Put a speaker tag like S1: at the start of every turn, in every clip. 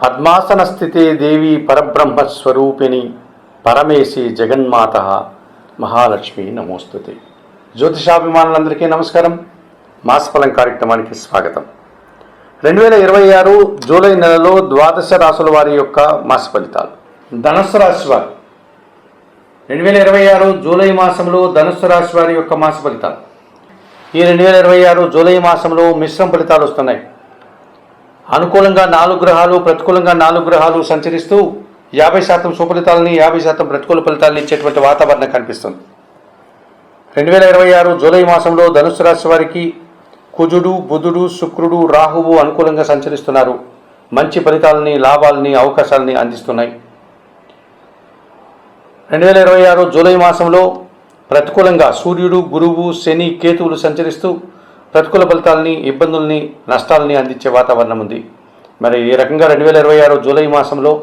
S1: పద్మాసన స్థితే దేవి పరబ్రహ్మస్వరూపిణి పరమేశి జగన్మాత మహాలక్ష్మి నమోస్తుతే. జ్యోతిషాభిమానులందరికీ నమస్కారం. మాసఫలం కార్యక్రమానికి స్వాగతం. 2026 జూలై నెలలో ద్వాదశ రాశుల వారి యొక్క మాస ఫలితాలు. ధనుస్సు రాశి వారు 2026 జూలై మాసంలో ధనుస్సు రాశి వారి యొక్క మాస ఫలితాలు. ఈ 2026 జూలై మాసంలో మిశ్రమ ఫలితాలు వస్తున్నాయి. అనుకూలంగా 4 గ్రహాలు, ప్రతికూలంగా 4 గ్రహాలు సంచరిస్తూ 50% సుఫలితాలని 50% ప్రతికూల ఫలితాలను ఇచ్చేటువంటి వాతావరణం కనిపిస్తుంది. 2026 జూలై మాసంలో ధనుస్సు రాశి వారికి కుజుడు, బుధుడు, శుక్రుడు, రాహువు అనుకూలంగా సంచరిస్తున్నారు. మంచి ఫలితాలని, లాభాలని, అవకాశాలని అందిస్తున్నాయి. 2026 జూలై మాసంలో ప్రతికూలంగా సూర్యుడు, గురువు, శని, కేతువులు సంచరిస్తూ ప్రతికూల ఫలితాలని, ఇబ్బందుల్ని, నష్టాలని అందించే వాతావరణం ఉంది. మరి ఈ రకంగా 2026 జూలై మాసంలో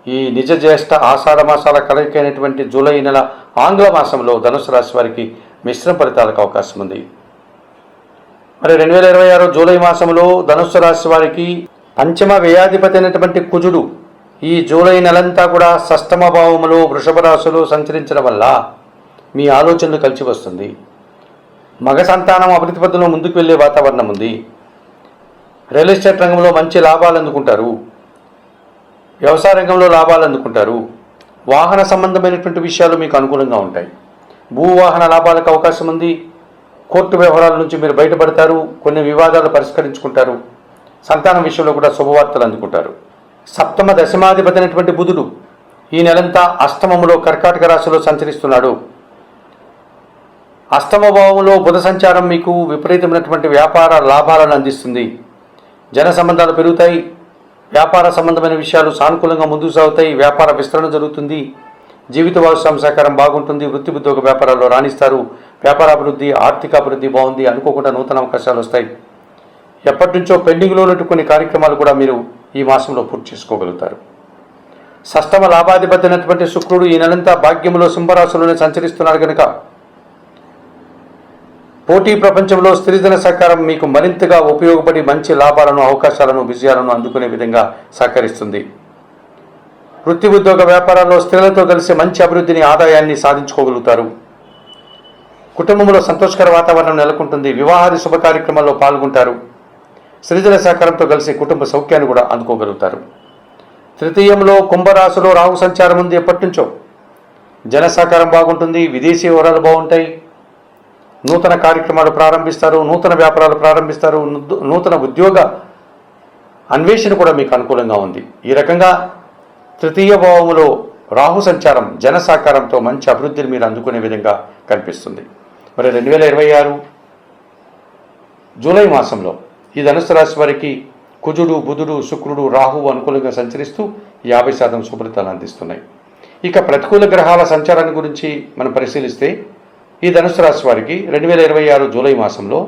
S1: ఈ నిజ జ్యేష్ఠ ఆషాఢ మాసాల కలయికైనటువంటి జూలై నెల ఆంగ్ల మాసంలో ధనుసు రాశి వారికి మిశ్రమ ఫలితాలకు అవకాశం ఉంది. మరి 2026 జూలై మాసంలో ధనుస్సు రాశి వారికి పంచమ వ్యయాధిపతి అయినటువంటి కుజుడు ఈ జూలై నెలంతా కూడా షష్టమ భావములో వృషభ రాశిలో సంచరించడం వల్ల మీ ఆలోచనలు కలిసి వస్తుంది. మగ సంతానం అభివృద్ధి పద్ధతిలో ముందుకు వెళ్ళే వాతావరణం ఉంది. రియల్ ఎస్టేట్ రంగంలో మంచి లాభాలు అందుకుంటారు. వ్యవసాయ రంగంలో లాభాలు అందుకుంటారు. వాహన సంబంధమైనటువంటి విషయాలు మీకు అనుకూలంగా ఉంటాయి. భూవాహన లాభాలకు అవకాశం ఉంది. కోర్టు వ్యవహారాల నుంచి మీరు బయటపడతారు. కొన్ని వివాదాలు పరిష్కరించుకుంటారు. సంతానం విషయంలో కూడా శుభవార్తలు అందుకుంటారు. సప్తమ దశమాధిపతి అయినటువంటి బుధుడు ఈ నెలంతా అష్టమములో కర్కాటక రాశిలో సంచరిస్తున్నాడు. అష్టమ భావంలో బుధ సంచారం మీకు విపరీతమైనటువంటి వ్యాపార లాభాలను అందిస్తుంది. జన సంబంధాలు పెరుగుతాయి. వ్యాపార సంబంధమైన విషయాలు సానుకూలంగా ముందుకు సాగుతాయి. వ్యాపార విస్తరణ జరుగుతుంది. జీవిత భాగస్వామి సహకారం బాగుంటుంది. వృత్తి ఉద్యోగ వ్యాపారాల్లో రాణిస్తారు. వ్యాపార అభివృద్ధి, ఆర్థిక అభివృద్ధి బాగుంది. అనుకోకుండా నూతన అవకాశాలు వస్తాయి. ఎప్పటి నుంచో పెండింగ్లో ఉన్నట్టు కొన్ని కార్యక్రమాలు కూడా మీరు ఈ మాసంలో పూర్తి చేసుకోగలుగుతారు. షష్టమ లాభాధిపతి అయినటువంటి శుక్రుడు ఈ నెలంతా భాగ్యంలో సింహరాశిలోనే సంచరిస్తున్నారు కనుక పోటీ ప్రపంచంలో స్త్రీధన సహకారం మీకు మరింతగా ఉపయోగపడి మంచి లాభాలను, అవకాశాలను, విజయాలను అందుకునే విధంగా సహకరిస్తుంది. వృత్తి ఉద్యోగ వ్యాపారాల్లో స్త్రీలతో కలిసి మంచి అభివృద్ధిని, ఆదాయాన్ని సాధించుకోగలుగుతారు. కుటుంబంలో సంతోషకర వాతావరణం నెలకొంటుంది. వివాహాది శుభ కార్యక్రమాల్లో పాల్గొంటారు. స్త్రీధన సహకారంతో కలిసి కుటుంబ సౌఖ్యాన్ని కూడా అందుకోగలుగుతారు. తృతీయంలో కుంభరాశిలో రాహు సంచారం ఉంది. ఎప్పటి నుంచో జన సహకారం బాగుంటుంది. విదేశీ వివరాలు బాగుంటాయి. నూతన కార్యక్రమాలు ప్రారంభిస్తారు. నూతన వ్యాపారాలు ప్రారంభిస్తారు. నూతన ఉద్యోగ అన్వేషణ కూడా మీకు అనుకూలంగా ఉంది. ఈ రకంగా తృతీయ భావములో రాహు సంచారం జన సహకారంతో మంచి అభివృద్ధిని మీరు అందుకునే విధంగా కనిపిస్తుంది. మరి 2026 జూలై మాసంలో ఈ ధనుసు రాశి వారికి కుజుడు, బుధుడు, శుక్రుడు, రాహువు అనుకూలంగా సంచరిస్తూ 50% శుభ్రతలు అందిస్తున్నాయి. ఇక ప్రతికూల గ్రహాల సంచారాన్ని గురించి మనం పరిశీలిస్తే ఈ ధనుసు రాశి వారికి 2026 జూలై మాసంలో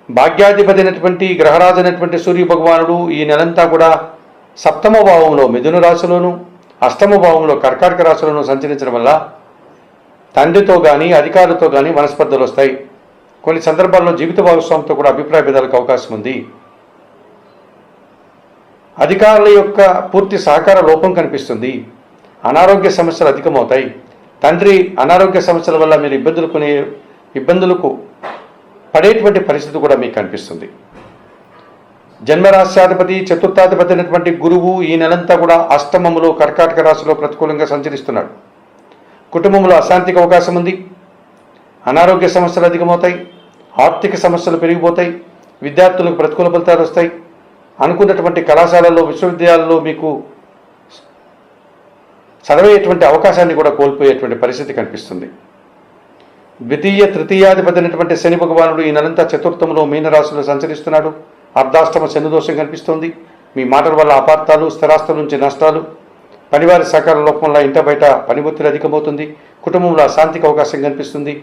S1: భాగ్యాధిపతి అయినటువంటి గ్రహరాజు అయినటువంటి సూర్య భగవానుడు ఈ నెలంతా కూడా సప్తమ భావంలో మిథున రాశిలోను, అష్టమ భావంలో కర్కాటక రాశిలోను సంచరించడం వల్ల తండ్రితో కానీ, అధికారులతో కానీ మనస్పర్ధలు వస్తాయి. కొన్ని సందర్భాల్లో జీవిత భాగస్వామితో కూడా అభిప్రాయ భేదాలకు అవకాశం ఉంది. అధికారుల యొక్క పూర్తి సహకార లోపం కనిపిస్తుంది. అనారోగ్య సమస్యలు అధికమవుతాయి. తండ్రి అనారోగ్య సమస్యల వల్ల మీరు ఇబ్బందులకు పడేటువంటి పరిస్థితి కూడా మీకు కనిపిస్తుంది. జన్మరాశ్యాధిపతి, చతుర్థాధిపతి అయినటువంటి గురువు ఈ నెలంతా కూడా అష్టమములో కర్కాటక రాశిలో ప్రతికూలంగా సంచరిస్తున్నాడు. కుటుంబంలో అశాంతికి అవకాశం ఉంది. అనారోగ్య సమస్యలు అధికమవుతాయి. ఆర్థిక సమస్యలు పెరిగిపోతాయి. విద్యార్థులకు ప్రతికూల ఫలితాలు వస్తాయి. అనుకున్నటువంటి కళాశాలల్లో, విశ్వవిద్యాలయాల్లో మీకు చదివేటువంటి అవకాశాన్ని కూడా కోల్పోయేటువంటి పరిస్థితి కనిపిస్తుంది. ద్వితీయ, తృతీయాధిపతి అయినటువంటి శని భగవానుడు ఈ నెలంతా చతుర్థంలో మీనరాశిలో సంచరిస్తున్నాడు. అర్ధాష్టమ శని దోషం కనిపిస్తోంది. మీ మాటల వల్ల అపార్థాలు, స్థిరాస్తుల నుంచి నష్టాలు, పనివారి సహకార లోపం వల్ల ఇంట బయట పని ఒత్తిడి అధికమవుతుంది. కుటుంబంలో అశాంతికి అవకాశం కనిపిస్తుంది.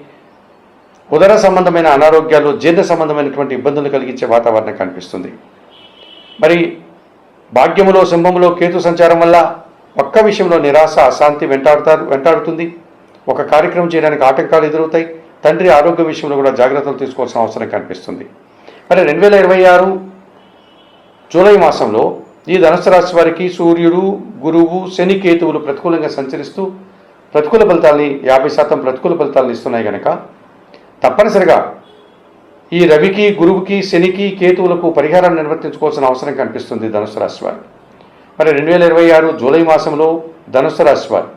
S1: ఉదర సంబంధమైన అనారోగ్యాలు, జీర్ణ సంబంధమైనటువంటి ఇబ్బందులు కలిగించే వాతావరణం కనిపిస్తుంది. మరి భాగ్యములో సింహములో కేతు సంచారం వల్ల ఒక్క విషయంలో నిరాశ, అశాంతి వెంటాడుతుంది. ఒక కార్యక్రమం చేయడానికి ఆటంకాలు ఎదురవుతాయి. తండ్రి ఆరోగ్య విషయంలో కూడా జాగ్రత్తలు తీసుకోవాల్సిన అవసరం కనిపిస్తుంది. మరి 2026 జూలై మాసంలో ఈ ధనుసు రాశి వారికి సూర్యుడు, గురువు, శని, కేతువులు ప్రతికూలంగా సంచరిస్తూ ప్రతికూల ఫలితాలని 50% ప్రతికూల ఫలితాలను ఇస్తున్నాయి కనుక తప్పనిసరిగా ఈ రవికి, గురువుకి, శనికి, కేతువులకు పరిహారాన్ని నిర్వర్తించుకోవాల్సిన అవసరం కనిపిస్తుంది ధనుసు రాశి వారు. మరి 2026 జూలై మాసంలో ధనుసు రాశి వారు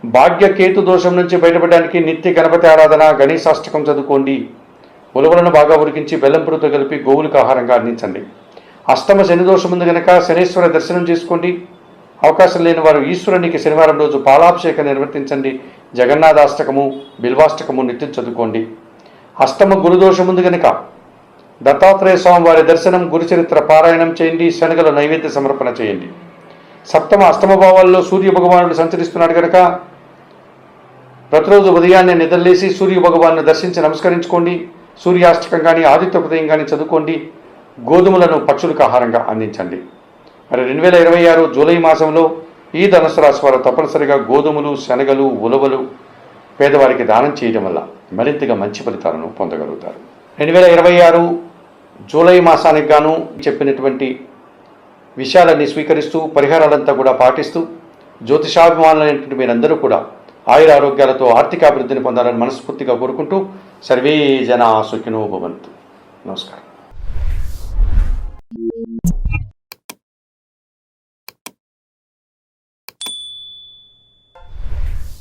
S1: భాగ్య కేతు దోషం నుంచి బయటపడడానికి నిత్య గణపతి ఆరాధన, గణేశాష్టకం చదువుకోండి. ఉలవలను బాగా ఉడికించి బెల్లంపుడితో కలిపి గోవులకు ఆహారంగా అందించండి. అష్టమ శని దోషం ఉంది కనుక శనీశ్వర దర్శనం చేసుకోండి. అవకాశం లేని వారు ఈశ్వరునికి శనివారం రోజు పాలాభిషేకం నిర్వర్తించండి. జగన్నాథాష్టకము, బిల్వాష్టకము నిత్యం చదువుకోండి. అష్టమ గురుదోషం ఉంది కనుక దత్తాత్రేయ స్వామి వారి దర్శనం, గురుచరిత్ర పారాయణం చేయండి. శనగల నైవేద్య సమర్పణ చేయండి. సప్తమ అష్టమ భావాల్లో సూర్య భగవానుడు సంచరిస్తున్నాడు కనుక ప్రతిరోజు ఉదయాన్నే నిద్రలేసి సూర్య భగవాను దర్శించి నమస్కరించుకోండి. సూర్యాష్టకం కానీ, ఆదిత్య హృదయం కానీ చదువుకోండి. గోధుమలను పక్షులకు ఆహారంగా అందించండి. మరి 2026 జూలై మాసంలో ఈ ధనుసు రాశి వారు తప్పనిసరిగా గోధుమలు, శనగలు, ఉలవలు పేదవారికి దానం చేయడం వల్ల మరింతగా మంచి ఫలితాలను పొందగలుగుతారు. 2026 జూలై మాసానికి గాను చెప్పినటువంటి విషయాలన్నీ స్వీకరిస్తూ పరిహారాలంతా కూడా పాటిస్తూ జ్యోతిషాభిమానులైనటువంటి మీరందరూ కూడా ఆయుర ఆరోగ్యాలతో ఆర్థికాభివృద్ధిని పొందాలని మనస్ఫూర్తిగా కోరుకుంటూ సర్వే జనా సుఖినో భవంతు. నమస్కారం.